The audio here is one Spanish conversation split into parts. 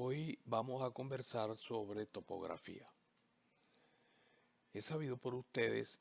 Hoy vamos a conversar sobre topografía. Es sabido por ustedes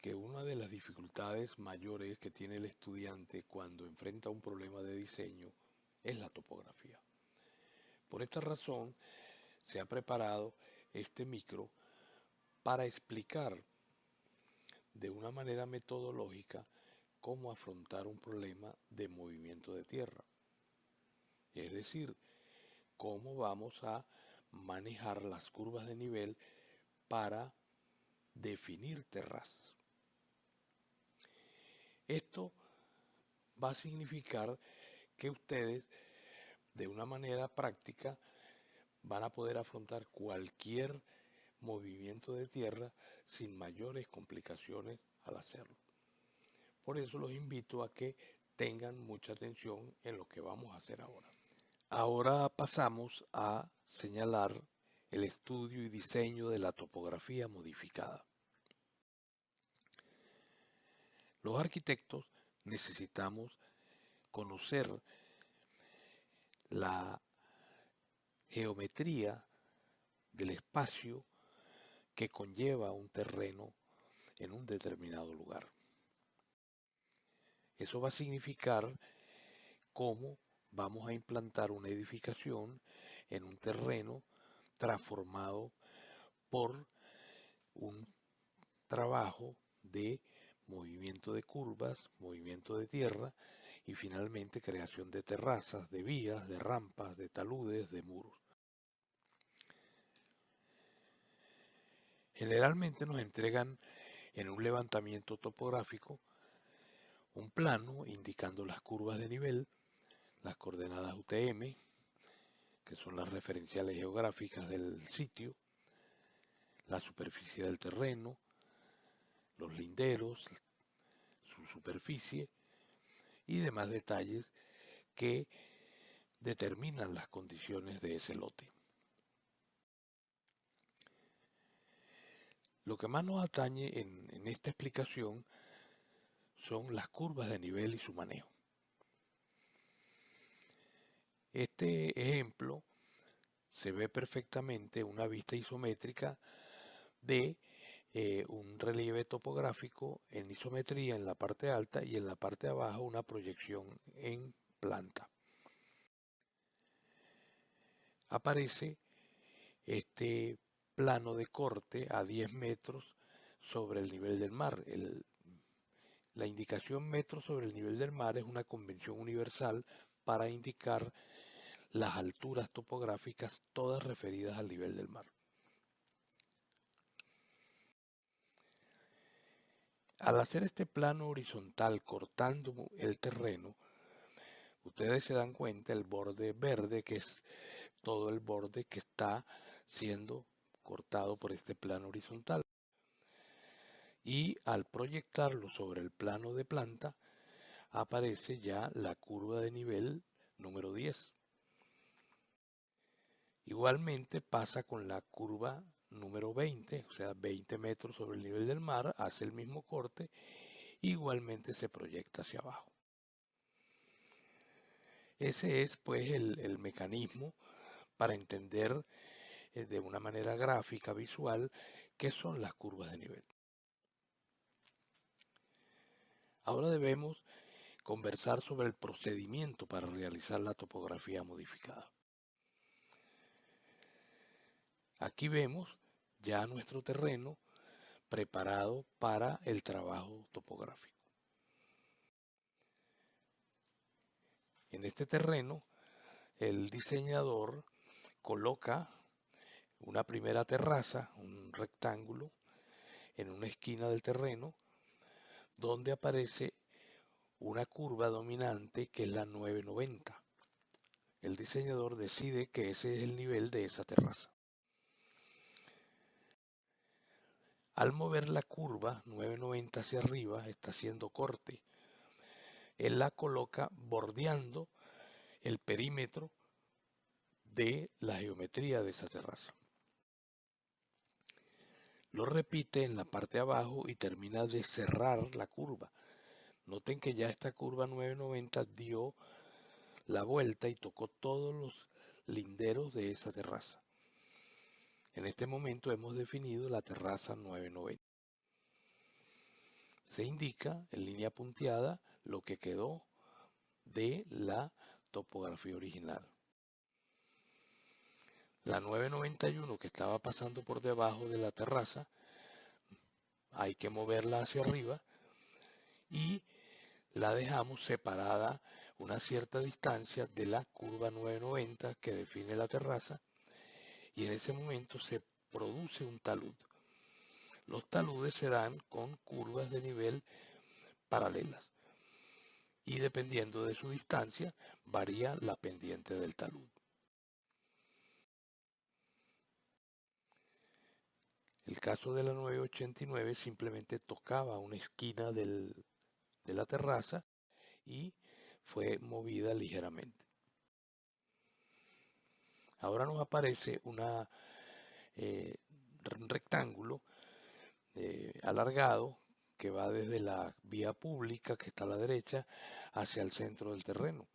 que una de las dificultades mayores que tiene el estudiante cuando enfrenta un problema de diseño es la topografía. Por esta razón se ha preparado este micro para explicar de una manera metodológica cómo afrontar un problema de movimiento de tierra. Es decir, cómo vamos a manejar las curvas de nivel para definir terrazas. Esto va a significar que ustedes de una manera práctica van a poder afrontar cualquier movimiento de tierra sin mayores complicaciones al hacerlo. Por eso los invito a que tengan mucha atención en lo que vamos a hacer ahora. Ahora pasamos a señalar el estudio y diseño de la topografía modificada. Los arquitectos necesitamos conocer la geometría del espacio que conlleva un terreno en un determinado lugar. Eso va a significar cómo vamos a implantar una edificación en un terreno transformado por un trabajo de movimiento de curvas, movimiento de tierra y finalmente creación de terrazas, de vías, de rampas, de taludes, de muros. Generalmente nos entregan en un levantamiento topográfico un plano indicando las curvas de nivel, las coordenadas UTM, que son las referenciales geográficas del sitio, la superficie del terreno, los linderos, su superficie y demás detalles que determinan las condiciones de ese lote. Lo que más nos atañe en esta explicación son las curvas de nivel y su manejo. Este ejemplo se ve perfectamente una vista isométrica de un relieve topográfico en isometría en la parte alta y en la parte de abajo una proyección en planta. Aparece este plano de corte a 10 metros sobre el nivel del mar. La indicación metros sobre el nivel del mar es una convención universal para indicar las alturas topográficas todas referidas al nivel del mar. Al hacer este plano horizontal cortando el terreno, ustedes se dan cuenta el borde verde que es todo el borde que está siendo cortado por este plano horizontal. Y al proyectarlo sobre el plano de planta aparece ya la curva de nivel número 10. Igualmente pasa con la curva número 20, o sea 20 metros sobre el nivel del mar, hace el mismo corte, igualmente se proyecta hacia abajo. Ese es pues el mecanismo para entender de una manera gráfica, visual, qué son las curvas de nivel. Ahora debemos conversar sobre el procedimiento para realizar la topografía modificada. Aquí vemos ya nuestro terreno preparado para el trabajo topográfico. En este terreno, el diseñador coloca una primera terraza, un rectángulo, en una esquina del terreno, donde aparece una curva dominante que es la 990. El diseñador decide que ese es el nivel de esa terraza. Al mover la curva 990 hacia arriba, está haciendo corte. Él la coloca bordeando el perímetro de la geometría de esa terraza. Lo repite en la parte de abajo y termina de cerrar la curva. Noten que ya esta curva 990 dio la vuelta y tocó todos los linderos de esa terraza. En este momento hemos definido la terraza 990. Se indica en línea punteada lo que quedó de la topografía original. La 991 que estaba pasando por debajo de la terraza, hay que moverla hacia arriba y la dejamos separada una cierta distancia de la curva 990 que define la terraza, y en ese momento se produce un talud. Los taludes se dan con curvas de nivel paralelas y dependiendo de su distancia varía la pendiente del talud. El caso de la 989 simplemente tocaba una esquina de la terraza y fue movida ligeramente. Ahora nos aparece un rectángulo alargado que va desde la vía pública que está a la derecha hacia el centro del terreno.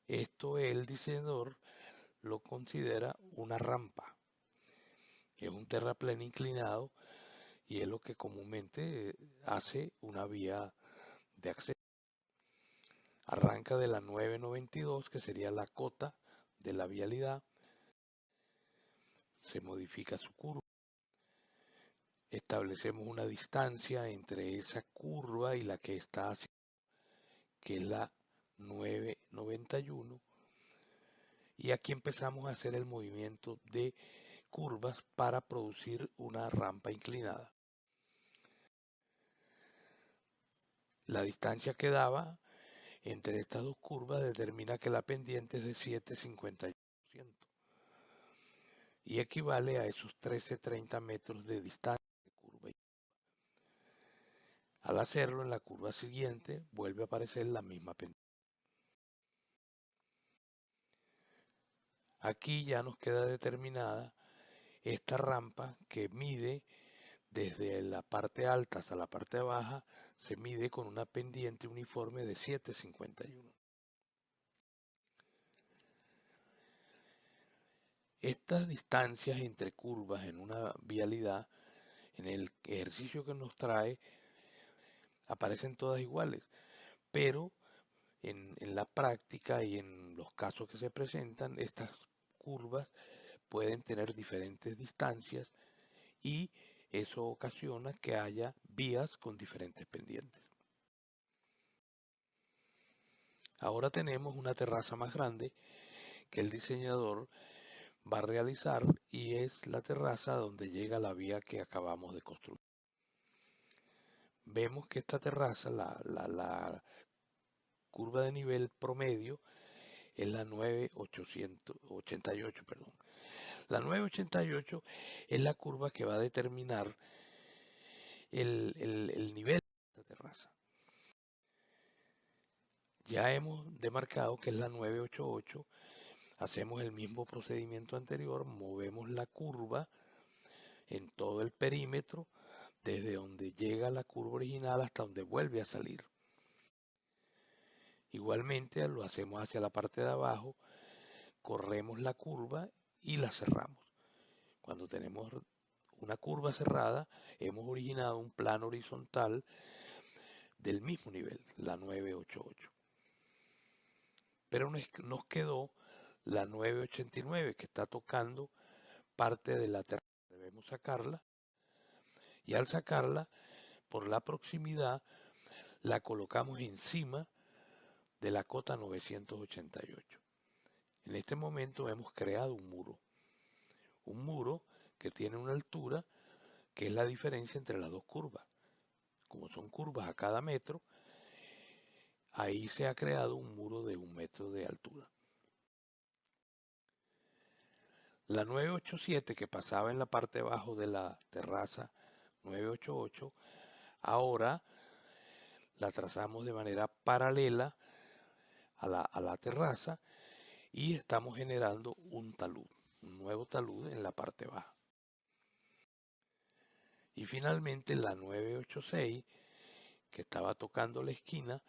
Esto el diseñador lo considera una rampa. Es un terraplén inclinado y es lo que comúnmente hace una vía de acceso. Arranca de la 992, que sería la cota de la vialidad, se modifica su curva, establecemos una distancia entre esa curva y la que está hacia, que es la 991, y aquí empezamos a hacer el movimiento de curvas para producir una rampa inclinada. La distancia que daba entre estas dos curvas determina que la pendiente es de 7,51% y equivale a esos 13,30 metros de distancia de curva. Al hacerlo en la curva siguiente vuelve a aparecer la misma pendiente. Aquí ya nos queda determinada esta rampa que mide desde la parte alta hasta la parte baja, se mide con una pendiente uniforme de 7,51. Estas distancias entre curvas en una vialidad, en el ejercicio que nos trae, aparecen todas iguales, pero en la práctica y en los casos que se presentan, estas curvas pueden tener diferentes distancias y eso ocasiona que haya vías con diferentes pendientes. Ahora tenemos una terraza más grande que el diseñador va a realizar y es la terraza donde llega la vía que acabamos de construir. Vemos que esta terraza, la curva de nivel promedio es la 988, perdón. La 988 es la curva que va a determinar el nivel de esta terraza. Ya hemos demarcado que es la 988, hacemos el mismo procedimiento anterior, movemos la curva en todo el perímetro, desde donde llega la curva original hasta donde vuelve a salir. Igualmente lo hacemos hacia la parte de abajo, corremos la curva y la cerramos. Cuando tenemos una curva cerrada, hemos originado un plano horizontal del mismo nivel, la 988. Pero nos quedó la 989 que está tocando parte de la terraza. Debemos sacarla y al sacarla, por la proximidad, la colocamos encima de la cota 988. En este momento hemos creado un muro que tiene una altura que es la diferencia entre las dos curvas. Como son curvas a cada metro, ahí se ha creado un muro de 1 metro de altura. La 987 que pasaba en la parte de abajo de la terraza 988, ahora la trazamos de manera paralela a la terraza y estamos generando un talud, un nuevo talud en la parte baja. Y finalmente la 986 que estaba tocando la esquina,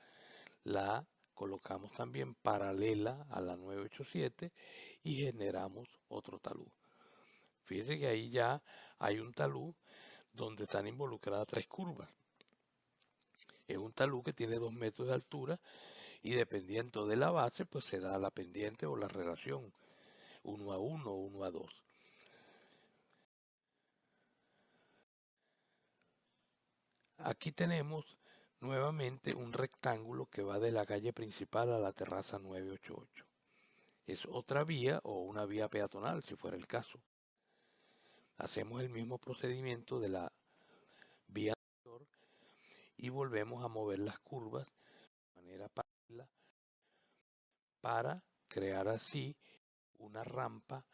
la colocamos también paralela a la 987 y generamos otro talud. Fíjense que ahí ya hay un talud donde están involucradas 3 curvas. Es un talud que tiene 2 metros de altura y dependiendo de la base, pues se da la pendiente o la relación 1 a 1 o 1 a 2. Aquí tenemos nuevamente un rectángulo que va de la calle principal a la terraza 988. Es otra vía o una vía peatonal, si fuera el caso. Hacemos el mismo procedimiento de la vía anterior y volvemos a mover las curvas de manera paralela para crear así una rampa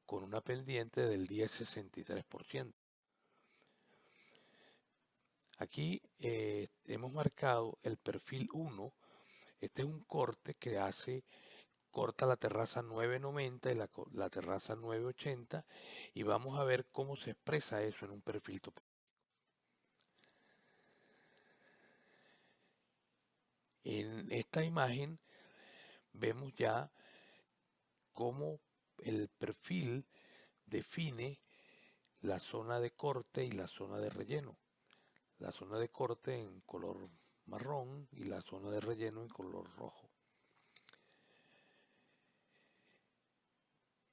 con una pendiente del 10,63%. Aquí hemos marcado el perfil 1. Este es un corte que corta la terraza 990 y la terraza 980 y vamos a ver cómo se expresa eso en un perfil topográfico. En esta imagen vemos ya cómo el perfil define la zona de corte y la zona de relleno. La zona de corte en color marrón y la zona de relleno en color rojo.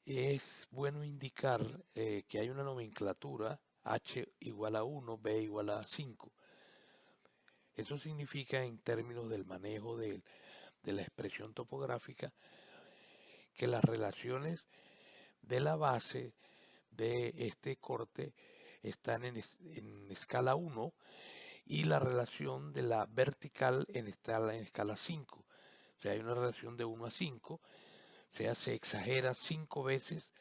Es bueno indicar que hay una nomenclatura H igual a 1, B igual a 5. Eso significa en términos del manejo de la expresión topográfica que las relaciones de la base de este corte están en escala 1 y la relación de la vertical en escala 5. O sea, hay una relación de 1 a 5, o sea, se exagera 5 veces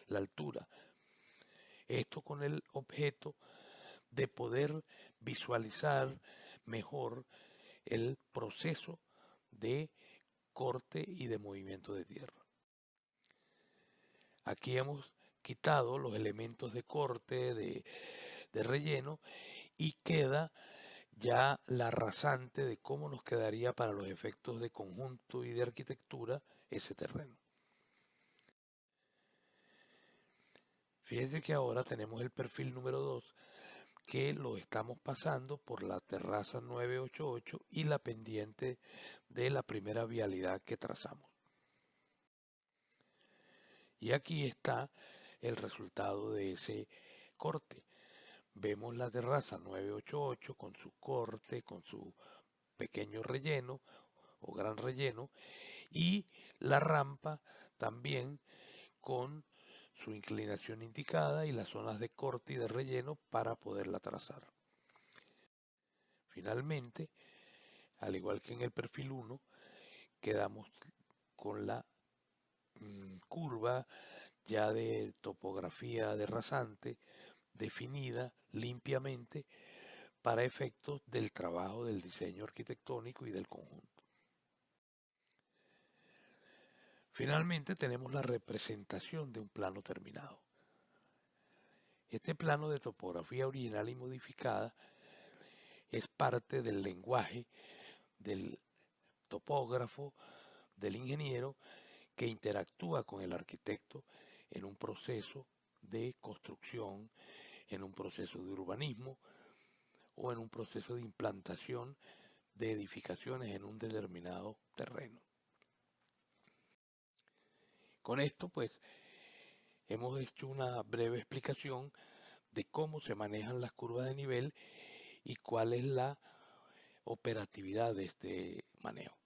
la altura. Esto con el objeto de poder visualizar mejor el proceso de corte y de movimiento de tierra. Aquí hemos quitado los elementos de corte, de relleno, y queda ya la rasante de cómo nos quedaría para los efectos de conjunto y de arquitectura ese terreno. Fíjense que ahora tenemos el perfil número 2 que lo estamos pasando por la terraza 988 y la pendiente de la primera vialidad que trazamos. Y aquí está el resultado de ese corte. Vemos la terraza 988 con su corte, con su pequeño relleno o gran relleno y la rampa también con su inclinación indicada y las zonas de corte y de relleno para poderla trazar. Finalmente, al igual que en el perfil 1, quedamos con la curva ya de topografía de rasante definida limpiamente para efectos del trabajo del diseño arquitectónico y del conjunto. Finalmente tenemos la representación de un plano terminado. Este plano de topografía original y modificada es parte del lenguaje del topógrafo, del ingeniero, que interactúa con el arquitecto en un proceso de construcción, en un proceso de urbanismo o en un proceso de implantación de edificaciones en un determinado terreno. Con esto, pues, hemos hecho una breve explicación de cómo se manejan las curvas de nivel y cuál es la operatividad de este manejo.